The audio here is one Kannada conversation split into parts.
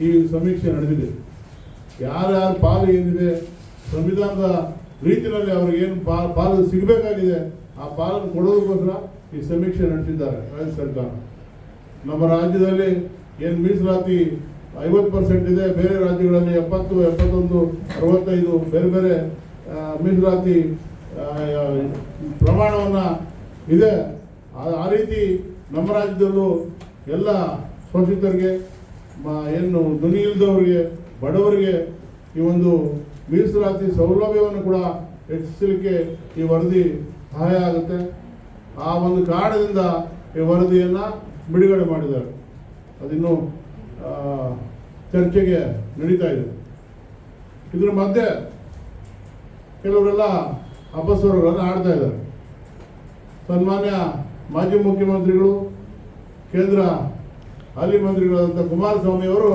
ಈ ಸಮೀಕ್ಷೆ ನಡೆದಿದೆ. ಯಾರ್ಯಾರ ಪಾಲು ಏನಿದೆ, ಸಂವಿಧಾನದ ರೀತಿಯಲ್ಲಿ ಅವ್ರಿಗೆ ಏನು ಪಾಲು ಸಿಗಬೇಕಾಗಿದೆ ಆ ಪಾಲನ್ನು ಕೊಡೋದಕ್ಕೋಸ್ಕರ ಈ ಸಮೀಕ್ಷೆ ನಡೆಸಿದ್ದಾರೆ ರಾಜ್ಯ ಸರ್ಕಾರ. ನಮ್ಮ ರಾಜ್ಯದಲ್ಲಿ ಏನು ಮೀಸಲಾತಿ 50% ಇದೆ, ಬೇರೆ ರಾಜ್ಯಗಳಲ್ಲಿ 70, 71, 65 ಬೇರೆ ಬೇರೆ ಮೀಸಲಾತಿ ಪ್ರಮಾಣವನ್ನು ಇದೆ. ಆ ರೀತಿ ನಮ್ಮ ರಾಜ್ಯದಲ್ಲೂ ಎಲ್ಲ ಶೋಷಿತರಿಗೆ, ಏನು ಧ್ವನಿ ಇಲ್ಲದವರಿಗೆ, ಬಡವರಿಗೆ ಈ ಒಂದು ಮೀಸಲಾತಿ ಸೌಲಭ್ಯವನ್ನು ಕೂಡ ಹೆಚ್ಚಿಸಲಿಕ್ಕೆ ಈ ವರದಿ ಸಹಾಯ ಆಗುತ್ತೆ. ಆ ಒಂದು ಕಾರಣದಿಂದ ಈ ವರದಿಯನ್ನು ಬಿಡುಗಡೆ ಮಾಡಿದ್ದಾರೆ. ಅದಿನ್ನೂ ಚರ್ಚೆಗೆ ನಡೀತಾ ಇದೆ. ಇದರ ಮಧ್ಯೆ ಕೆಲವರೆಲ್ಲ ಅಪಸ್ವರಗಳನ್ನು ಆಡ್ತಾ ಇದ್ದಾರೆ. ಸನ್ಮಾನ್ಯ ಮಾಜಿ ಮುಖ್ಯಮಂತ್ರಿಗಳು, ಕೇಂದ್ರ ಹಾಲಿ ಮಂತ್ರಿಗಳಾದಂಥ ಕುಮಾರಸ್ವಾಮಿ ಅವರು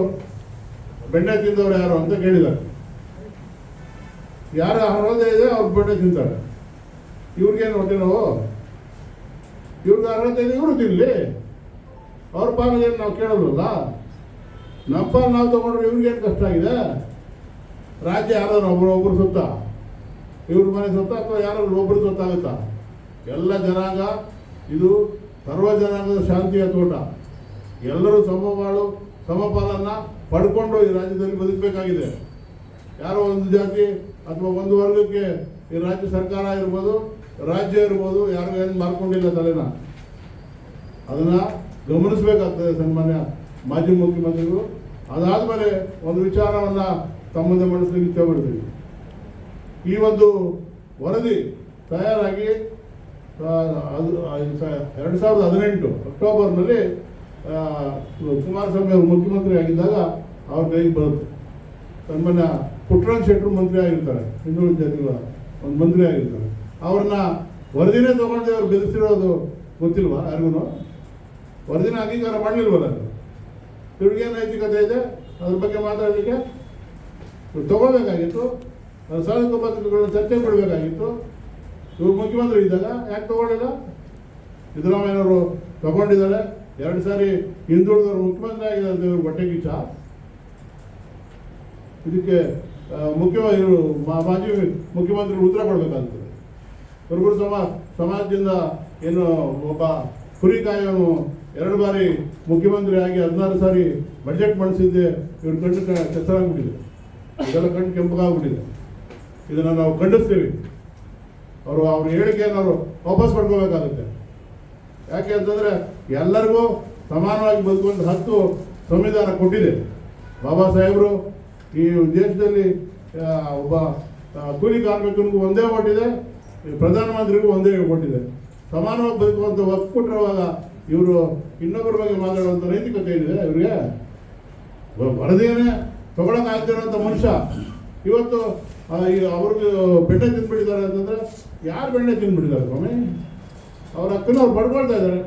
ಬೆಣ್ಣೆ ತಿಂದವರು ಯಾರು ಅಂತ ಕೇಳಿದ್ದಾರೆ. ಯಾರ ಅರ್ಹತೆ ಇದೆ ಅವ್ರು ಬೆಣ್ಣೆ ತಿಂತಾರೆ. ಇವ್ರಿಗೇನು ಹೊಟ್ಟೆ ನೋವು? ಇವ್ರಿಗೆ ಅರ್ಹತೆ ಇದೆ, ಇವರು ತಿನ್ನಲಿ. ಅವ್ರ ಪಾಲಿಗೇನು ನಾವು ಕೇಳೋದಲ್ಲ. ನಮ್ಮ ಪಾಲು ನಾವು ತಗೊಂಡ್ರೆ ಇವ್ರಿಗೇನು ಕಷ್ಟ ಆಗಿದೆ? ರಾಜ್ಯ ಯಾರು ಒಬ್ಬರು ಸುತ್ತ, ಇವ್ರ ಮನೆ ಸುತ್ತ ಅಥವಾ ಯಾರಾದ್ರು ಒಬ್ಬರು ಸುತ್ತಾಗುತ್ತಾ? ಎಲ್ಲ ಜನಾಂಗ, ಇದು ಸರ್ವ ಜನಾಂಗದ ಶಾಂತಿಯ ತೋಟ. ಎಲ್ಲರೂ ಸಮಪಾಲನ್ನು ಪಡ್ಕೊಂಡು ಈ ರಾಜ್ಯದಲ್ಲಿ ಬದುಕಬೇಕಾಗಿದೆ. ಯಾರೋ ಒಂದು ಜಾತಿ ಅಥವಾ ಒಂದು ವರ್ಗಕ್ಕೆ ಈ ರಾಜ್ಯ ಸರ್ಕಾರ ಇರ್ಬೋದು, ರಾಜ್ಯ ಇರ್ಬೋದು, ಯಾರು ಏನು ಮಾಡ್ಕೊಂಡಿಲ್ಲ ತಲೆನ. ಅದನ್ನು ಗಮನಿಸಬೇಕಾಗ್ತದೆ ಸನ್ಮಾನ್ಯ ಮಾಜಿ ಮುಖ್ಯಮಂತ್ರಿಗಳು. ಅದಾದಮೇಲೆ ಒಂದು ವಿಚಾರವನ್ನು ತಮ್ಮ ಮುಂದೆ ಮಂಡಿಸಲಿಕ್ಕೆ ಇಷ್ಟಪಡ್ತೀವಿ. ಈ ಒಂದು ವರದಿ ತಯಾರಾಗಿ 2018 ಅಕ್ಟೋಬರ್ನಲ್ಲಿ ಕುಮಾರಸ್ವಾಮಿ ಅವರು ಮುಖ್ಯಮಂತ್ರಿ ಆಗಿದ್ದಾಗ ಅವ್ರ ಕೈಗೆ ಬರುತ್ತೆ. ಸನ್ಮಾನ್ಯ ಪುಟ್ಟರಂಗ ಶೆಟ್ಟರು ಮಂತ್ರಿ ಆಗಿರ್ತಾರೆ, ಹಿಂದುಳಿದ ಜಾತಿಗಳ ಒಂದು ಮಂತ್ರಿ ಆಗಿರ್ತಾರೆ. ಅವ್ರನ್ನ ವರದಿನೇ ತೊಗೊಂಡು ಅವ್ರು ಬೆದರಿಸಿರೋದು ಗೊತ್ತಿಲ್ವಾ ಯಾರಿಗೂ? ವರದಿನ ಅಂಗೀಕಾರ ಮಾಡಲಿಲ್ವಲ್ಲ? ಇವ್ರಿಗೇನು ನೈತಿಕತೆ ಇದೆ ಅದ್ರ ಬಗ್ಗೆ ಮಾತಾಡಲಿಕ್ಕೆ? ತಗೋಬೇಕಾಗಿತ್ತು, ಸಾಧಕ ಪತ್ರಿಕೆಗಳನ್ನ ಚರ್ಚೆ ಮಾಡಬೇಕಾಗಿತ್ತು. ಇವ್ರು ಮುಖ್ಯಮಂತ್ರಿ ಇದ್ದಾಗ ಯಾಕೆ ತಗೊಳ್ಳಿಲ್ಲ? ಸಿದ್ದರಾಮಯ್ಯನವರು ತಗೊಂಡಿದ್ದಾರೆ. 2 ಸಾರಿ ಹಿಂದುಳಿದವರು ಮುಖ್ಯಮಂತ್ರಿ ಆಗಿದ್ದಾರೆ. ಇವರು ಹೊಟ್ಟೆ ಕಿಚ್ಚ. ಇದಕ್ಕೆ ಮುಖ್ಯವಾಗಿ ಮಾಜಿ ಮುಖ್ಯಮಂತ್ರಿಗಳು ಉತ್ತರ ಕೊಡಬೇಕಾಗ್ತದೆ. ಕುರುಬರು ಸಮಾಜದಿಂದ ಏನು ಒಬ್ಬ ಕುರಿಕಾಯೋನು 2 ಬಾರಿ ಮುಖ್ಯಮಂತ್ರಿ ಆಗಿ 16 ಸಾರಿ ಬಜೆಟ್ ಮಂಡಿಸಿದ್ದೆ ಇವ್ರ ಕಣ್ಣು ಕೆಸರಾಗ್ಬಿಟ್ಟಿದೆ. ಇದೆಲ್ಲ ಕಣ್ಣು ಕೆಂಪಗಾಗ್ಬಿಟ್ಟಿದೆ. ಇದನ್ನು ನಾವು ಖಂಡಿಸ್ತೀವಿ. ಅವ್ರ ಹೇಳಿಕೆಯನ್ನು ಅವರು ವಾಪಸ್ ಪಡ್ಕೋಬೇಕಾಗುತ್ತೆ. ಯಾಕೆ ಅಂತಂದರೆ ಎಲ್ಲರಿಗೂ ಸಮಾನವಾಗಿ ಬದುಕುವಂಥ ಹಕ್ಕು ಸಂವಿಧಾನ ಕೊಟ್ಟಿದೆ. ಬಾಬಾ ಸಾಹೇಬರು ಈ ದೇಶದಲ್ಲಿ ಒಬ್ಬ ಕೂಲಿ ಕಾರ್ಮಿಕನಿಗೂ ಒಂದೇ ಕೊಟ್ಟಿದೆ, ಪ್ರಧಾನಮಂತ್ರಿಗೂ ಒಂದೇ ಕೊಟ್ಟಿದೆ. ಸಮಾನವಾಗಿ ಬದುಕುವಂಥ ಹಕ್ಕು ಕೊಟ್ಟಿರುವಾಗ ಇವರು ಇನ್ನೊಬ್ಬರ ಬಗ್ಗೆ ಮಾತಾಡುವಂಥ ನೈತಿಕತೆ ಏನಿದೆ ಇವರಿಗೆ? ವರದಿಯನ್ನೇ ತಗೊಳಕ್ಕಾಗ್ತಿರೋಂಥ ಮನುಷ್ಯ ಇವತ್ತು ಅವ್ರಿಗೆ ಬೆಣ್ಣೆ ತಿಂದ್ಬಿಟ್ಟಿದ್ದಾರೆ ಅಂತಂದರೆ ಯಾರು ಬೆಣ್ಣೆ ತಿಂದ್ಬಿಟ್ಟಿದ್ದಾರೆ ಸ್ವಾಮಿ? ಅವ್ರ ಹಕ್ಕನ್ನು ಅವ್ರು ಪಡ್ಕೊಳ್ತಾ ಇದ್ದಾರೆ.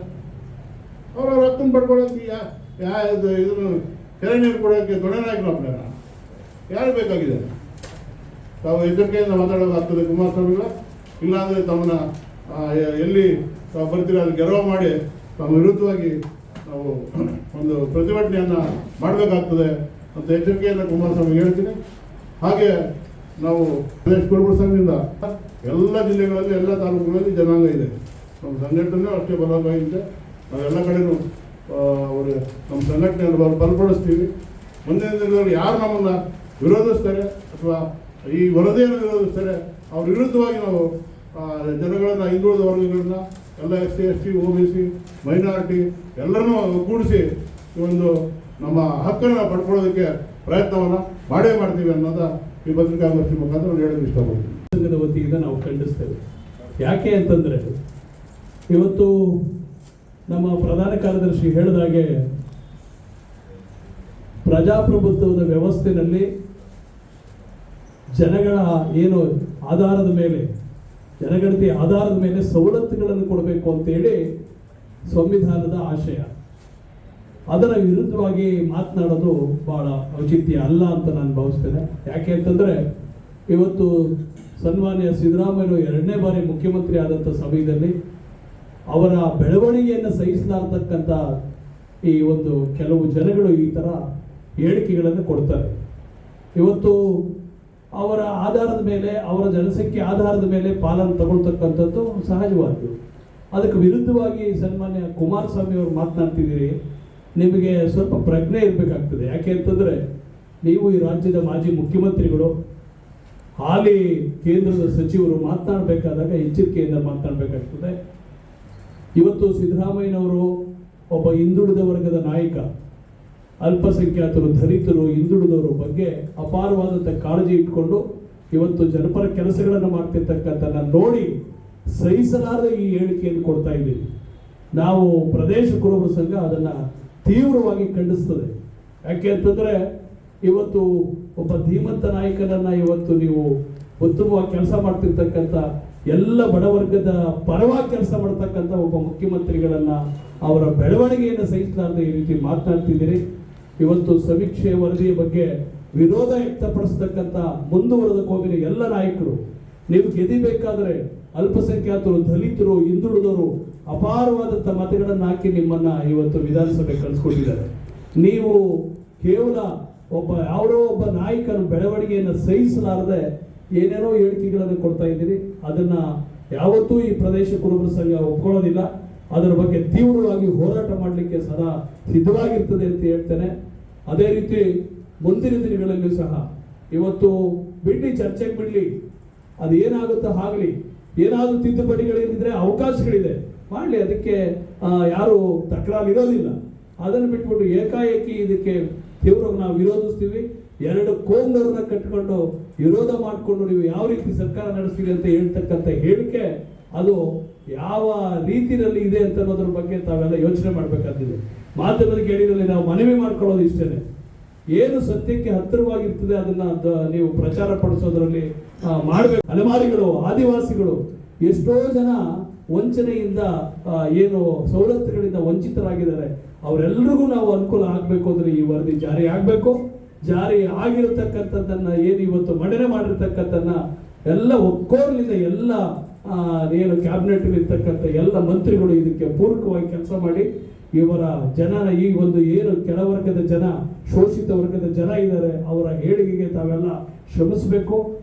ಅವ್ರ ಹಕ್ಕನ್ನು ಪಡ್ಕೊಳ್ಳೋಕ್ಕೆ ಇದನ್ನು ಕೆರೆ ನೀರು ಕೊಡೋಕ್ಕೆ ದೊಡ್ಡ ನಾಯಕರು ಯಾರು ಬೇಕಾಗಿದೆ? ತಾವು ಎಚ್ಚರಿಕೆಯಿಂದ ಮಾತಾಡೋದಾಗ್ತದೆ ಕುಮಾರಸ್ವಾಮಿಗಳ. ಇಲ್ಲಾಂದರೆ ತಮ್ಮನ್ನ ಎಲ್ಲಿ ತಾವು ಬರ್ತೀರ ಅಲ್ಲಿ ಗೆರವ ಮಾಡಿ ತಮ್ಮ ವಿರುದ್ಧವಾಗಿ ನಾವು ಒಂದು ಪ್ರತಿಭಟನೆಯನ್ನು ಮಾಡಬೇಕಾಗ್ತದೆ ಅಂತ ಎಚ್ಚರಿಕೆಯನ್ನು ಕುಮಾರಸ್ವಾಮಿ ಹೇಳ್ತೀನಿ. ಹಾಗೆ ನಾವು ಪ್ರದೇಶ ಕುರುಬರ ಸಂಘದಿಂದ ಎಲ್ಲ ಜಿಲ್ಲೆಗಳಲ್ಲಿ, ಎಲ್ಲ ತಾಲೂಕುಗಳಲ್ಲಿ ಜನಾಂಗ ಇದೆ. ನಮ್ಮ ಸಂಘಟನೆ ಅಷ್ಟೇ ಬಲವಾಗಿದೆ. ನಾವೆಲ್ಲ ಕಡೆಯೂ ನಮ್ಮ ಸಂಘಟನೆಯನ್ನು ಬಲಪಡಿಸ್ತೀವಿ. ಮುಂದಿನ ದಿನದಲ್ಲಿ ಯಾರು ನಮ್ಮನ್ನು ವಿರೋಧಿಸ್ತಾರೆ ಅಥವಾ ಈ ವರದಿಯನ್ನು ವಿರೋಧಿಸ್ತಾರೆ ಅವ್ರ ವಿರುದ್ಧವಾಗಿ ನಾವು ಜನಗಳನ್ನು, ಹಿಂದುಳಿದ ವರ್ಗಗಳನ್ನ, ಎಲ್ಲ SC, ST, OBC, ಮೈನಾರಿಟಿ ಎಲ್ಲರನ್ನೂ ಕೂಡಿಸಿ ಈ ಒಂದು ನಮ್ಮ ಹಕ್ಕನ್ನು ಪಡ್ಕೊಳ್ಳೋದಕ್ಕೆ ಪ್ರಯತ್ನವನ್ನು ಮಾಡೇ ಮಾಡ್ತೀವಿ ಅನ್ನೋದ ಈ ಪತ್ರಿಕಾಗೋಷ್ಠಿ ಮುಖಾಂತರ ಹೇಳೋಕ್ಕೆ ಇಷ್ಟಪಡ್ತೀನಿ. ಸಂಘದ ವತಿಯಿಂದ ನಾವು ಖಂಡಿಸ್ತೇವೆ. ಯಾಕೆ ಅಂತಂದರೆ ಇವತ್ತು ನಮ್ಮ ಪ್ರಧಾನ ಕಾರ್ಯದರ್ಶಿ ಹೇಳಿದಾಗೆ ಪ್ರಜಾಪ್ರಭುತ್ವದ ವ್ಯವಸ್ಥೆಯಲ್ಲಿ ಜನಗಳ ಏನು ಆಧಾರದ ಮೇಲೆ, ಜನಗಣತಿ ಆಧಾರದ ಮೇಲೆ ಸವಲತ್ತುಗಳನ್ನು ಕೊಡಬೇಕು ಅಂತೇಳಿ ಸಂವಿಧಾನದ ಆಶಯ. ಅದರ ವಿರುದ್ಧವಾಗಿ ಮಾತನಾಡೋದು ಬಹಳ ಔಚಿತ್ಯ ಅಲ್ಲ ಅಂತ ನಾನು ಭಾವಿಸ್ತೇನೆ. ಯಾಕೆ ಅಂತಂದರೆ ಇವತ್ತು ಸನ್ಮಾನ್ಯ ಸಿದ್ದರಾಮಯ್ಯರು 2ನೇ ಬಾರಿ ಮುಖ್ಯಮಂತ್ರಿ ಆದಂಥ ಸಮಯದಲ್ಲಿ ಅವರ ಬೆಳವಣಿಗೆಯನ್ನು ಸಹಿಸಲಾರತಕ್ಕಂಥ ಈ ಒಂದು ಕೆಲವು ಜನಗಳು ಈ ಥರ ಹೇಳಿಕೆಗಳನ್ನು ಕೊಡ್ತಾರೆ. ಇವತ್ತು ಅವರ ಆಧಾರದ ಮೇಲೆ, ಅವರ ಜನಸಂಖ್ಯೆ ಆಧಾರದ ಮೇಲೆ ಪಾಲನ್ನು ತಗೊಳ್ತಕ್ಕಂಥದ್ದು ಸಹಜವಾದ್ದು. ಅದಕ್ಕೆ ವಿರುದ್ಧವಾಗಿ ಸನ್ಮಾನ್ಯ ಕುಮಾರಸ್ವಾಮಿ ಅವರು ಮಾತನಾಡ್ತಿದ್ದೀರಿ. ನಿಮಗೆ ಸ್ವಲ್ಪ ಪ್ರಜ್ಞೆ ಇರಬೇಕಾಗ್ತದೆ. ಯಾಕೆ ಅಂತಂದರೆ ನೀವು ಈ ರಾಜ್ಯದ ಮಾಜಿ ಮುಖ್ಯಮಂತ್ರಿಗಳು, ಹಾಲಿ ಕೇಂದ್ರದ ಸಚಿವರು ಮಾತನಾಡಬೇಕಾದಾಗ ಎಚ್ಚರಿಕೆಯಿಂದ ಮಾತನಾಡಬೇಕಾಗ್ತದೆ. ಇವತ್ತು ಸಿದ್ದರಾಮಯ್ಯನವರು ಒಬ್ಬ ಹಿಂದುಳಿದ ವರ್ಗದ ನಾಯಕ, ಅಲ್ಪಸಂಖ್ಯಾತರು, ದಲಿತರು, ಹಿಂದುಳಿದವರ ಬಗ್ಗೆ ಅಪಾರವಾದಂಥ ಕಾಳಜಿ ಇಟ್ಕೊಂಡು ಇವತ್ತು ಜನಪರ ಕೆಲಸಗಳನ್ನು ಮಾಡ್ತಿರ್ತಕ್ಕಂಥ ನೋಡಿ ಸಹಿಸಲಾರದ ಈ ಹೇಳಿಕೆಯನ್ನು ಕೊಡ್ತಾ ಇದ್ದೀವಿ. ನಾವು ಪ್ರದೇಶ ಕುರುಬರ ಸಂಘ ಅದನ್ನು ತೀವ್ರವಾಗಿ ಖಂಡಿಸ್ತದೆ. ಯಾಕೆ ಅಂತಂದರೆ ಇವತ್ತು ಒಬ್ಬ ಧೀಮಂತ ನಾಯಕನನ್ನು ಇವತ್ತು ನೀವು ಉತ್ತಮವಾಗಿ ಕೆಲಸ ಮಾಡ್ತಿರ್ತಕ್ಕಂಥ ಎಲ್ಲ ಬಡವರ್ಗದ ಪರವಾಗಿ ಕೆಲಸ ಮಾಡ್ತಕ್ಕಂಥ ಒಬ್ಬ ಮುಖ್ಯಮಂತ್ರಿಗಳನ್ನು ಅವರ ಬೆಳವಣಿಗೆಯನ್ನು ಸಹಿಸಲಾರದೆ ಈ ರೀತಿ ಮಾತನಾಡ್ತಿದ್ದೀರಿ. ಇವತ್ತು ಸಮೀಕ್ಷೆ ವರದಿಯ ಬಗ್ಗೆ ವಿರೋಧ ವ್ಯಕ್ತಪಡಿಸ್ತಕ್ಕಂಥ ಮುಂದುವರೆದ ಕೋಮಿನ ಎಲ್ಲ ನಾಯಕರು, ನೀವು ಗೆದಿಬೇಕಾದರೆ ಅಲ್ಪಸಂಖ್ಯಾತರು, ದಲಿತರು, ಹಿಂದುಳಿದವರು ಅಪಾರವಾದಂಥ ಮತಗಳನ್ನು ಹಾಕಿ ನಿಮ್ಮನ್ನ ಇವತ್ತು ವಿಧಾನಸಭೆ ಕಳಿಸ್ಕೊಟ್ಟಿದ್ದಾರೆ. ನೀವು ಕೇವಲ ಯಾವುದೋ ಒಬ್ಬ ನಾಯಕನ ಬೆಳವಣಿಗೆಯನ್ನು ಸಹಿಸಲಾರದೆ ಏನೇನೋ ಹೇಳಿಕೆಗಳನ್ನು ಕೊಡ್ತಾ ಇದ್ದೀರಿ. ಅದನ್ನ ಯಾವತ್ತೂ ಈ ಪ್ರದೇಶ ಕುರುಬರ ಸಂಘ ಒಪ್ಕೊಳ್ಳೋದಿಲ್ಲ. ಅದರ ಬಗ್ಗೆ ತೀವ್ರವಾಗಿ ಹೋರಾಟ ಮಾಡಲಿಕ್ಕೆ ಸದಾ ಸಿದ್ಧವಾಗಿರ್ತದೆ ಅಂತ ಹೇಳ್ತೇನೆ. ಅದೇ ರೀತಿ ಮುಂದಿನ ದಿನಗಳಲ್ಲೂ ಸಹ ಇವತ್ತು ಬಿಡ್ಲಿ, ಚರ್ಚೆಗೆ ಬಿಡ್ಲಿ, ಅದು ಏನಾಗುತ್ತೋ ಆಗಲಿ. ಏನಾದರೂ ತಿದ್ದುಪಡಿಗಳಿದ್ರೆ ಅವಕಾಶಗಳಿದೆ, ಮಾಡಲಿ, ಅದಕ್ಕೆ ಯಾರು ತಕರಾರು ಇರೋದಿಲ್ಲ. ಅದನ್ನು ಬಿಟ್ಬಿಟ್ಟು ಏಕಾಏಕಿ ಇದಕ್ಕೆ ತೀವ್ರವಾಗಿ ನಾವು ವಿರೋಧಿಸ್ತೀವಿ. ಎರಡು ಕೋಮ್ನವ್ರನ್ನ ಕಟ್ಕೊಂಡು ವಿರೋಧ ಮಾಡಿಕೊಂಡು ನೀವು ಯಾವ ರೀತಿ ಸರ್ಕಾರ ನಡೆಸ್ತೀರಿ ಅಂತ ಹೇಳ್ತಕ್ಕಂಥ ಹೇಳಿಕೆ ಅದು ಯಾವ ರೀತಿಯಲ್ಲಿ ಇದೆ ಅಂತ ಅನ್ನೋದ್ರ ಬಗ್ಗೆ ತಾವೆಲ್ಲ ಯೋಚನೆ ಮಾಡಬೇಕಾಗ್ತದೆ. ಮಾಧ್ಯಮದ ಕೇಳಿದಲ್ಲಿ ನಾವು ಮನವಿ ಮಾಡ್ಕೊಳ್ಳೋದು ಇಷ್ಟೇನೆ, ಏನು ಸತ್ಯಕ್ಕೆ ಹತ್ತಿರವಾಗಿರ್ತದೆ ಅದನ್ನ ನೀವು ಪ್ರಚಾರ ಪಡಿಸೋದ್ರಲ್ಲಿ ಮಾಡಬೇಕು. ಅಲೆಮಾರಿಗಳು, ಆದಿವಾಸಿಗಳು, ಎಷ್ಟೋ ಜನ ವಂಚನೆಯಿಂದ ಏನು ಸವಲತ್ತುಗಳಿಂದ ವಂಚಿತರಾಗಿದ್ದಾರೆ. ಅವರೆಲ್ಲರಿಗೂ ನಾವು ಅನುಕೂಲ ಆಗಬೇಕು ಅಂದ್ರೆ ಈ ವರದಿ ಜಾರಿ ಆಗಬೇಕು. ಜಾರಿ ಆಗಿರತಕ್ಕಂಥದ್ದನ್ನ ಏನು ಇವತ್ತು ಮಂಡನೆ ಮಾಡಿರ್ತಕ್ಕಂಥನ್ನ ಎಲ್ಲ ಒಕ್ಕೋರ್ಲಿಂದ ಎಲ್ಲ ಏನು ಕ್ಯಾಬಿನೆಟ್ ಇರ್ತಕ್ಕಂಥ ಎಲ್ಲ ಮಂತ್ರಿಗಳು ಇದಕ್ಕೆ ಪೂರಕವಾಗಿ ಕೆಲಸ ಮಾಡಿ ಇವರ ಜನನ ಈ ಒಂದು ಏನು ಕೆಳವರ್ಗದ ಜನ, ಶೋಷಿತ ವರ್ಗದ ಜನ ಇದ್ದಾರೆ, ಅವರ ಏಳಿಗೆಗೆ ತಾವೆಲ್ಲ ಶ್ರಮಿಸಬೇಕು.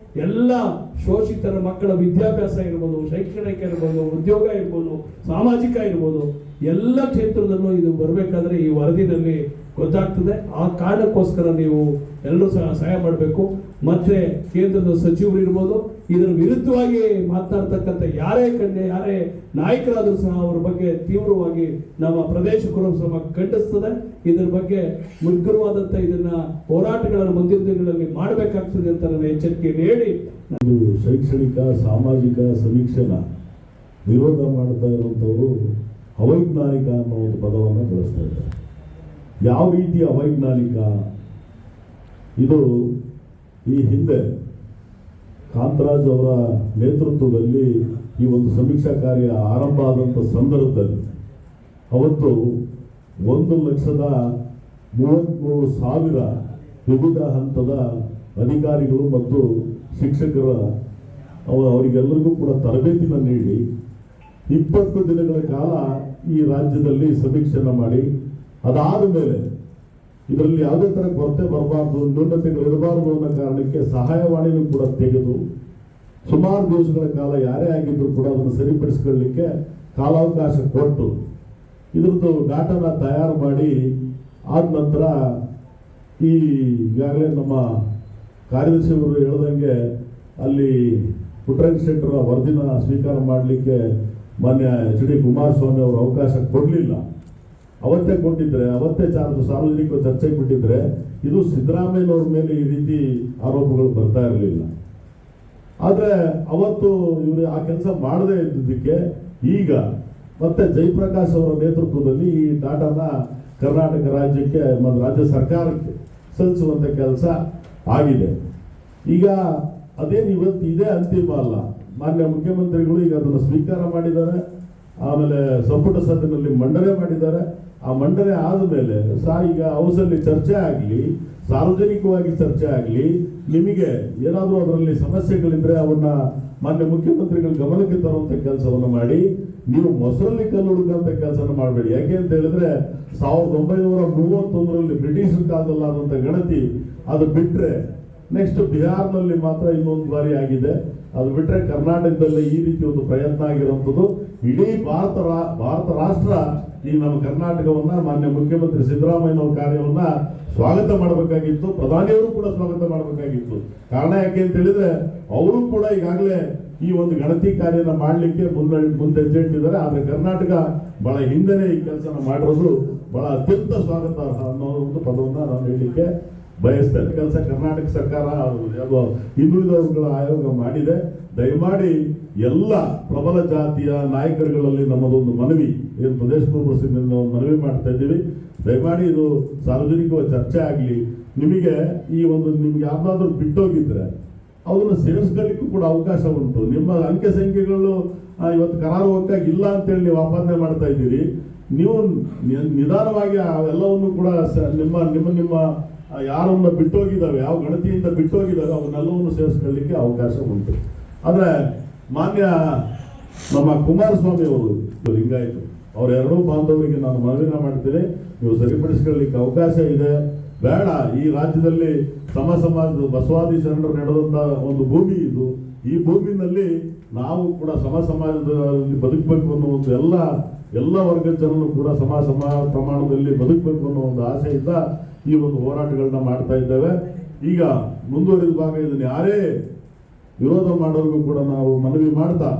ಎಲ್ಲ ಶೋಷಿತರ ಮಕ್ಕಳ ವಿದ್ಯಾಭ್ಯಾಸ ಇರ್ಬೋದು, ಶೈಕ್ಷಣಿಕ ಇರ್ಬೋದು, ಉದ್ಯೋಗ ಇರ್ಬೋದು, ಸಾಮಾಜಿಕ ಇರ್ಬೋದು, ಎಲ್ಲ ಕ್ಷೇತ್ರದಲ್ಲೂ ಇದು ಬರಬೇಕಾದ್ರೆ ಈ ವರದಿನಲ್ಲಿ ಗೊತ್ತಾಗ್ತದೆ. ಆ ಕಾರಣಕ್ಕೋಸ್ಕರ ನೀವು ಎಲ್ಲರೂ ಸಹಾಯ ಮಾಡಬೇಕು. ಮತ್ತೆ ಕೇಂದ್ರದ ಸಚಿವರು ಇರ್ಬೋದು, ಇದರ ವಿರುದ್ಧವಾಗಿ ಮಾತನಾಡ್ತಕ್ಕಂಥ ಯಾರೇ ನಾಯಕರಾದರೂ ಸಹ ಅವರ ಬಗ್ಗೆ ತೀವ್ರವಾಗಿ ನಮ್ಮ ಪ್ರದೇಶ ಕುರುಬರ ಸಂಘ ಖಂಡಿಸ್ತದೆ. ಇದರ ಬಗ್ಗೆ ಮುಗ್ಗರವಾದಂಥ ಇದನ್ನ ಹೋರಾಟಗಳನ್ನು ಮುಂದಿನ ದಿನಗಳಲ್ಲಿ ಮಾಡಬೇಕಾಗ್ತದೆ ಅಂತ ನನ್ನ ಎಚ್ಚರಿಕೆಯನ್ನು ಹೇಳಿ, ಶೈಕ್ಷಣಿಕ ಸಾಮಾಜಿಕ ಸಮೀಕ್ಷೆನ ವಿರೋಧ ಮಾಡ್ತಾ ಇರುವಂಥವರು ಅವೈಜ್ಞಾನಿಕ ಅನ್ನೋ ಒಂದು ಪದವನ್ನು ಬಳಸ್ತಾ ಇದ್ದಾರೆ. ಯಾವ ರೀತಿ ಅವೈಜ್ಞಾನಿಕ? ಇದು ಈ ಹಿಂದೆ ಕಾಂತರಾಜ್ ಅವರ ನೇತೃತ್ವದಲ್ಲಿ ಈ ಒಂದು ಸಮೀಕ್ಷಾ ಕಾರ್ಯ ಆರಂಭ ಆದಂಥ ಸಂದರ್ಭದಲ್ಲಿ ಅವತ್ತು 1,33,000 ವಿವಿಧ ಹಂತದ ಅಧಿಕಾರಿಗಳು ಮತ್ತು ಶಿಕ್ಷಕರ ಅವರಿಗೆಲ್ಲರಿಗೂ ಕೂಡ ತರಬೇತಿನ ನೀಡಿ 20 ದಿನಗಳ ಕಾಲ ಈ ರಾಜ್ಯದಲ್ಲಿ ಸಮೀಕ್ಷೆನ ಮಾಡಿ, ಅದಾದ ಮೇಲೆ ಇದರಲ್ಲಿ ಯಾವುದೇ ತರ ಕೊರತೆ ಬರಬಾರ್ದು, ನ್ಯೂನತೆಗಳು ಇರಬಾರ್ದು ಅನ್ನೋ ಕಾರಣಕ್ಕೆ ಸಹಾಯವಾಣಿನೂ ಕೂಡ ತೆಗೆದು ಸುಮಾರು ದಿವಸಗಳ ಕಾಲ ಯಾರೇ ಆಗಿದ್ರು ಕೂಡ ಅದನ್ನು ಸರಿಪಡಿಸಿಕೊಳ್ಳಲಿಕ್ಕೆ ಕಾಲಾವಕಾಶ ಕೊಟ್ಟು ಇದ್ರದ್ದು ಡಾಟಾನ ತಯಾರು ಮಾಡಿ ಆದ ನಂತರ ಈಗಾಗಲೇ ನಮ್ಮ ಕಾರ್ಯದರ್ಶಿಯವರು ಹೇಳ್ದಂಗೆ ಅಲ್ಲಿ ಪುಟ್ಟರಂಗ ಶೆಟ್ಟರ ವರದಿನ ಸ್ವೀಕಾರ ಮಾಡಲಿಕ್ಕೆ ಮಾನ್ಯ ಎಚ್ ಡಿ ಕುಮಾರಸ್ವಾಮಿ ಅವರು ಅವಕಾಶ ಕೊಡಲಿಲ್ಲ. ಅವತ್ತೇ ಕೊಟ್ಟಿದ್ರೆ, ಅವತ್ತೇ ಸಾರ್ವಜನಿಕ ಚರ್ಚೆಗೆ ಬಿಟ್ಟಿದ್ರೆ ಇದು ಸಿದ್ದರಾಮಯ್ಯನವ್ರ ಮೇಲೆ ಈ ರೀತಿ ಆರೋಪಗಳು ಬರ್ತಾ ಇರಲಿಲ್ಲ. ಆದರೆ ಅವತ್ತು ಇವರು ಆ ಕೆಲಸ ಮಾಡದೇ ಇದ್ದಿದ್ದಕ್ಕೆ ಈಗ ಮತ್ತೆ ಜಯಪ್ರಕಾಶ್ ಅವರ ನೇತೃತ್ವದಲ್ಲಿ ಈ ಡಾಟಾನ ಕರ್ನಾಟಕ ರಾಜ್ಯಕ್ಕೆ ಮತ್ತು ರಾಜ್ಯ ಸರ್ಕಾರಕ್ಕೆ ಸಲ್ಲಿಸುವಂಥ ಕೆಲಸ ಆಗಿದೆ. ಈಗ ಅದೇನು ಇವತ್ತು ಇದೇ ಅಂತಿಮ ಅಲ್ಲ. ಮಾನ್ಯ ಮುಖ್ಯಮಂತ್ರಿಗಳು ಈಗ ಅದನ್ನು ಸ್ವೀಕಾರ ಮಾಡಿದ್ದಾರೆ, ಆಮೇಲೆ ಸಂಪುಟ ಸಭೆಯಲ್ಲಿ ಮಂಡನೆ ಮಾಡಿದ್ದಾರೆ. ಆ ಮಂಡನೆ ಆದ ಮೇಲೆ ಈಗ ಹೌಸಲ್ಲಿ ಚರ್ಚೆ ಆಗಲಿ, ಸಾರ್ವಜನಿಕವಾಗಿ ಚರ್ಚೆ ಆಗಲಿ, ನಿಮಗೆ ಏನಾದರೂ ಅದರಲ್ಲಿ ಸಮಸ್ಯೆಗಳಿದ್ರೆ ಅವನ್ನ ಮಾನ್ಯ ಮುಖ್ಯಮಂತ್ರಿಗಳ ಗಮನಕ್ಕೆ ತರುವಂಥ ಕೆಲಸವನ್ನು ಮಾಡಿ ನೀವು ಮೊಸರಲ್ಲಿ ಕಲ್ಲು ಹುಡುಕಂತ ಕೆಲಸನ ಮಾಡಬೇಡಿ. ಯಾಕೆ ಅಂತ ಹೇಳಿದ್ರೆ 1931ರಲ್ಲಿ ಬ್ರಿಟಿಷರ ಕಾಲದಲ್ಲಾದಂಥ ಗಣತಿ ಅದು ಬಿಟ್ಟರೆ ನೆಕ್ಸ್ಟ್ ಬಿಹಾರ್ನಲ್ಲಿ ಮಾತ್ರ ಇನ್ನೊಂದು ಬಾರಿ ಆಗಿದೆ. ಅದು ಬಿಟ್ಟರೆ ಕರ್ನಾಟಕದಲ್ಲಿ ಈ ರೀತಿ ಒಂದು ಪ್ರಯತ್ನ ಆಗಿರುವಂಥದ್ದು. ಇಡೀ ಭಾರತ ರಾಷ್ಟ್ರ ಈ ನಮ್ಮ ಕರ್ನಾಟಕವನ್ನ ಮಾನ್ಯ ಮುಖ್ಯಮಂತ್ರಿ ಸಿದ್ದರಾಮಯ್ಯನವರ ಕಾರ್ಯವನ್ನ ಸ್ವಾಗತ ಮಾಡಬೇಕಾಗಿತ್ತು. ಪ್ರಧಾನಿಯವರು ಕೂಡ ಸ್ವಾಗತ ಮಾಡಬೇಕಾಗಿತ್ತು. ಕಾರಣ ಯಾಕೆ ಅಂತ ಹೇಳಿದ್ರೆ ಅವರು ಕೂಡ ಈಗಾಗಲೇ ಈ ಒಂದು ಗಣತಿ ಕಾರ್ಯನ ಮಾಡಲಿಕ್ಕೆ ಮುಂದೆಜ್ಜೆ ಇಟ್ಟಿದ್ದಾರೆ. ಆದರೆ ಕರ್ನಾಟಕ ಬಹಳ ಹಿಂದೆನೇ ಈ ಕೆಲಸನ ಮಾಡಿರೋದು ಬಹಳ ಅತ್ಯಂತ ಸ್ವಾಗತ ಅನ್ನೋ ಒಂದು ಪದವನ್ನ ನಾನು ಹೇಳಲಿಕ್ಕೆ ಬಯಸ್ತೇನೆ. ಕೆಲಸ ಕರ್ನಾಟಕ ಸರ್ಕಾರ ಹಿಂದುಳಿದವರುಗಳ ಆಯೋಗ ಮಾಡಿದೆ. ದಯಮಾಡಿ ಎಲ್ಲ ಪ್ರಬಲ ಜಾತಿಯ ನಾಯಕರುಗಳಲ್ಲಿ ನಮ್ಮದೊಂದು ಮನವಿ, ಏನು ಪ್ರದೇಶ ಕಾಂಗ್ರೆಸ್ಸಿಂದ ಒಂದು ಮನವಿ ಮಾಡ್ತಾ ಇದ್ದೀವಿ. ದಯಮಾಡಿ ಇದು ಸಾರ್ವಜನಿಕ ಚರ್ಚೆ ಆಗಲಿ. ನಿಮಗೆ ನಿಮ್ಗೆ ಯಾವ್ದಾದ್ರು ಬಿಟ್ಟೋಗಿದ್ರೆ ಅದನ್ನು ಸೇರಿಸ್ಕೊಳ್ಳಿಕ್ಕೂ ಕೂಡ ಅವಕಾಶ ಉಂಟು. ನಿಮ್ಮ ಅಂಕೆ ಸಂಖ್ಯೆಗಳು ಇವತ್ತು ಕರಾರುವಕ್ಕಾಗಿ ಇಲ್ಲ ಅಂತೇಳಿ ನೀವು ಆಪಾದನೆ ಮಾಡ್ತಾ ಇದ್ದೀರಿ. ನೀವು ನಿಧಾನವಾಗಿ ಅವೆಲ್ಲವನ್ನು ಕೂಡ ನಿಮ್ಮ ಯಾರನ್ನ ಬಿಟ್ಟೋಗಿದ್ದಾವೆ, ಯಾವ ಗಣತಿಯಿಂದ ಬಿಟ್ಟೋಗಿದ್ದಾವೆ ಅವನ್ನೆಲ್ಲವನ್ನು ಸೇರಿಸ್ಕೊಳ್ಳಿಕ್ಕೆ ಅವಕಾಶ ಉಂಟು. ಆದರೆ ಮಾನ್ಯ ನಮ್ಮ ಕುಮಾರಸ್ವಾಮಿ ಅವರು ಲಿಂಗಾಯತು ಅವರೆರಡೂ ಬಾಂಧವರಿಗೆ ನಾನು ಮನವಿನ ಮಾಡ್ತೀನಿ, ನೀವು ಸರಿಪಡಿಸ್ಕೊಳ್ಳಿಕ್ಕೆ ಅವಕಾಶ ಇದೆ. ಬೇಡ, ಈ ರಾಜ್ಯದಲ್ಲಿ ಸಮಾಜದ ಬಸವಾದಿ ಶರಣರು ನಡೆದಂತ ಒಂದು ಭೂಮಿ ಇದು. ಈ ಭೂಮಿನಲ್ಲಿ ನಾವು ಕೂಡ ಸಮಾಜದಲ್ಲಿ ಬದುಕಬೇಕು ಅನ್ನೋ ಒಂದು ಎಲ್ಲ ವರ್ಗದ ಜನರು ಕೂಡ ಸಮ ಪ್ರಮಾಣದಲ್ಲಿ ಬದುಕಬೇಕು ಅನ್ನೋ ಒಂದು ಆಸೆಯಿಂದ ಈ ಒಂದು ಹೋರಾಟಗಳನ್ನ ಮಾಡ್ತಾ ಇದ್ದೇವೆ. ಈಗ ಮುಂದುವರಿದ ಭಾಗ ಇದನ್ನು ಯಾರೇ ವಿರೋಧ ಮಾಡೋರಿಗೂ ಕೂಡ ನಾವು ಮನವಿ ಮಾಡ್ತಾ